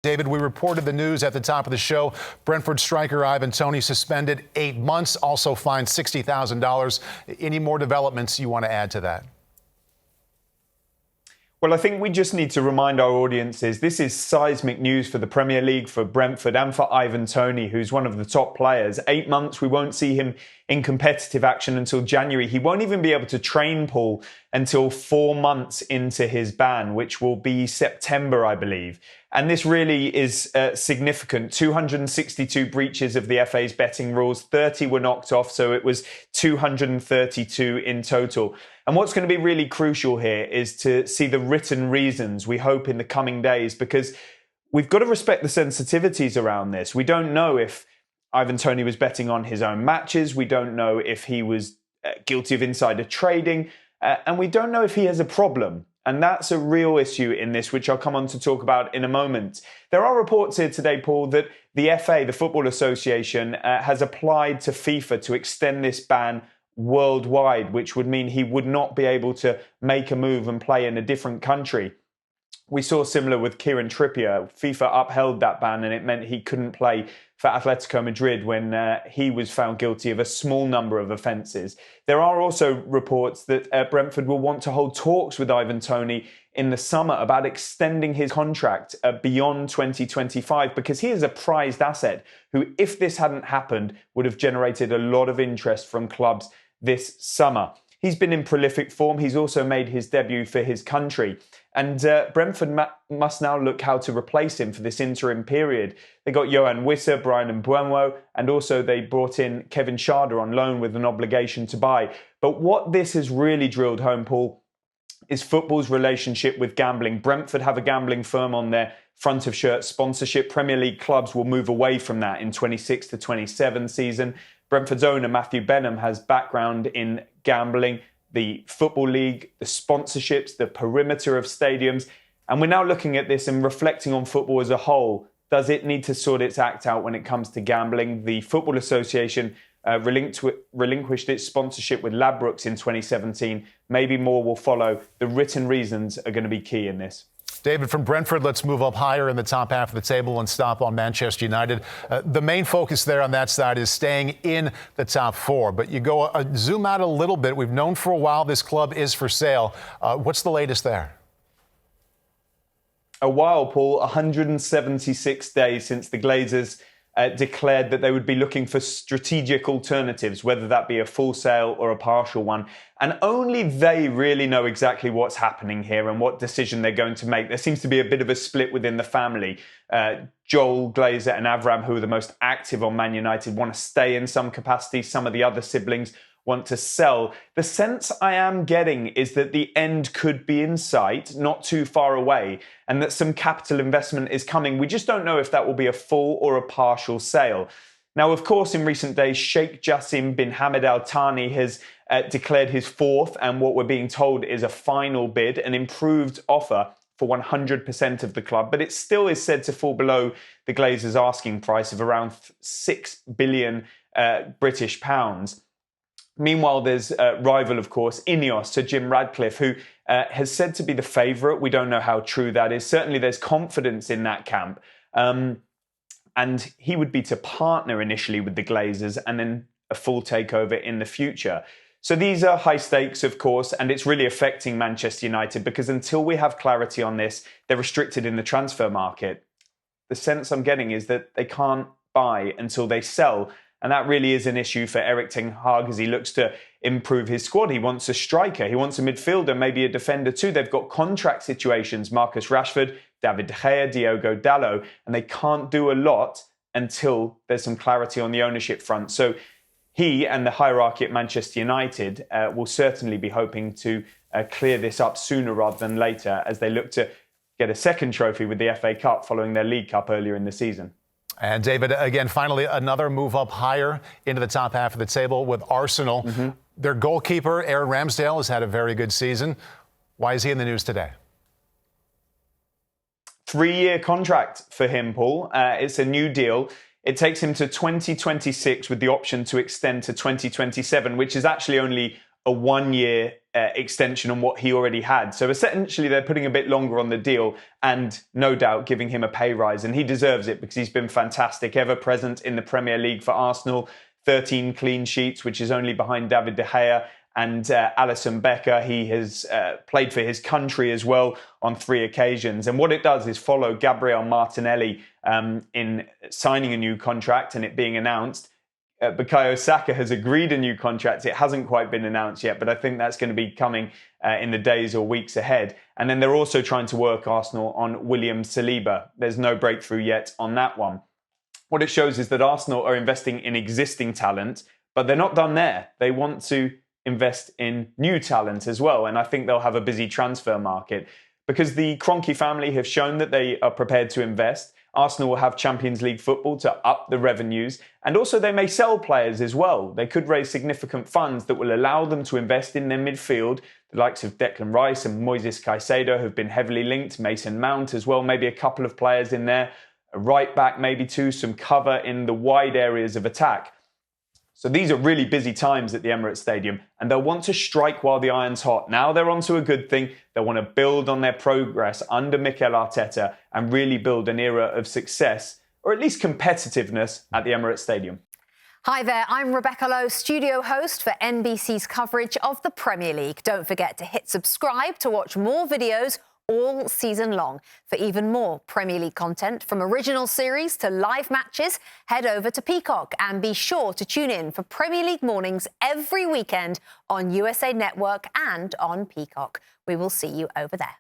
David, we reported the news at the top of the show. Brentford striker Ivan Toney suspended 8 months, also fined $60,000. Any more developments you want to add to that? Well, I think we just need to remind our audiences this is seismic news for the Premier League, for Brentford and for Ivan Toney, who's one of the top players. 8 months, we won't see him in competitive action until January. He won't even be able to train, Paul, until 4 months into his ban, which will be September, I believe. And this really is significant. 262 breaches of the FA's betting rules, 30 were knocked off, so it was 232 in total. And what's going to be really crucial here is to see the written reasons, we hope, in the coming days, because we've got to respect the sensitivities around this. We don't know if Ivan Toney was betting on his own matches. We don't know if he was guilty of insider trading. And we don't know if he has a problem. And that's a real issue in this, which I'll come on to talk about in a moment. There are reports here today, Paul, that the FA, the Football Association, has applied to FIFA to extend this ban worldwide, which would mean he would not be able to make a move and play in a different country. We saw similar with Kieran Trippier. FIFA upheld that ban and it meant he couldn't play for Atletico Madrid when he was found guilty of a small number of offences. There are also reports that Brentford will want to hold talks with Ivan Toney in the summer about extending his contract beyond 2025, because he is a prized asset who, if this hadn't happened, would have generated a lot of interest from clubs this summer. He's been in prolific form. He's also made his debut for his country. And Brentford must now look how to replace him for this interim period. They got Johan Wissa, Brian Mbeumo, and also they brought in Kevin Schade on loan with an obligation to buy. But what this has really drilled home, Paul, is football's relationship with gambling. Brentford have a gambling firm on their front of shirt sponsorship. Premier League clubs will move away from that in 26 to 27 season. Brentford's owner, Matthew Benham, has background in gambling, the Football League, the sponsorships, the perimeter of stadiums. And we're now looking at this and reflecting on football as a whole. Does it need to sort its act out when it comes to gambling? The Football Association relinquished its sponsorship with Ladbrokes in 2017. Maybe more will follow. The written reasons are going to be key in this. David, from Brentford, let's move up higher in the top half of the table and stop on Manchester United. The main focus there on that side is staying in the top four. But you go zoom out a little bit. We've known for a while this club is for sale. What's the latest there? A while, Paul. 176 days since the Glazers declared that they would be looking for strategic alternatives, whether that be a full sale or a partial one. And only they really know exactly what's happening here and what decision they're going to make. There seems to be a bit of a split within the family. Joel Glazer and Avram, who are the most active on Man United, want to stay in some capacity. Some of the other siblings want to sell. The sense I am getting is that the end could be in sight, not too far away, and that some capital investment is coming. We just don't know if that will be a full or a partial sale. Now, of course, in recent days, Sheikh Jassim bin Hamad Al Thani has declared his fourth and what we're being told is a final bid, an improved offer for 100% of the club, but it still is said to fall below the Glazers' asking price of around 6 billion British pounds. Meanwhile, there's a rival, of course, Ineos, Sir Jim Radcliffe, who has said to be the favourite. We don't know how true that is. Certainly, there's confidence in that camp. And he would be to partner initially with the Glazers and then a full takeover in the future. So these are high stakes, of course, and it's really affecting Manchester United because until we have clarity on this, they're restricted in the transfer market. The sense I'm getting is that they can't buy until they sell. And that really is an issue for Erik ten Hag as he looks to improve his squad. He wants a striker. He wants a midfielder, maybe a defender too. They've got contract situations, Marcus Rashford, David De Gea, Diogo Dalot, and they can't do a lot until there's some clarity on the ownership front. So he and the hierarchy at Manchester United will certainly be hoping to clear this up sooner rather than later as they look to get a second trophy with the FA Cup following their League Cup earlier in the season. And David, again, finally, another move up higher into the top half of the table with Arsenal. Mm-hmm. Their goalkeeper, Aaron Ramsdale, has had a very good season. Why is he in the news today? 3-year contract for him, Paul. It's a new deal. It takes him to 2026 with the option to extend to 2027, which is actually only a 1-year extension on what he already had. So essentially they're putting a bit longer on the deal and no doubt giving him a pay rise. And he deserves it because he's been fantastic, ever present in the Premier League for Arsenal, 13 clean sheets, which is only behind David De Gea and Alisson Becker. He has played for his country as well on 3 occasions. And what it does is follow Gabriel Martinelli in signing a new contract and it being announced. Bukayo Saka has agreed a new contract. It hasn't quite been announced yet, but I think that's going to be coming in the days or weeks ahead. And then they're also trying to work Arsenal on William Saliba. There's no breakthrough yet on that one. What it shows is that Arsenal are investing in existing talent, but they're not done there. They want to invest in new talent as well. And I think they'll have a busy transfer market because the Kroenke family have shown that they are prepared to invest. Arsenal will have Champions League football to up the revenues. And also they may sell players as well. They could raise significant funds that will allow them to invest in their midfield. The likes of Declan Rice and Moises Caicedo have been heavily linked. Mason Mount as well. Maybe a couple of players in there. A right back maybe too. Some cover in the wide areas of attack. So these are really busy times at the Emirates Stadium and they'll want to strike while the iron's hot. Now they're onto a good thing. They'll want to build on their progress under Mikel Arteta and really build an era of success or at least competitiveness at the Emirates Stadium. Hi there, I'm Rebecca Lowe, studio host for NBC's coverage of the Premier League. Don't forget to hit subscribe to watch more videos all season long. For even more Premier League content, from original series to live matches, head over to Peacock and be sure to tune in for Premier League mornings every weekend on USA Network and on Peacock. We will see you over there.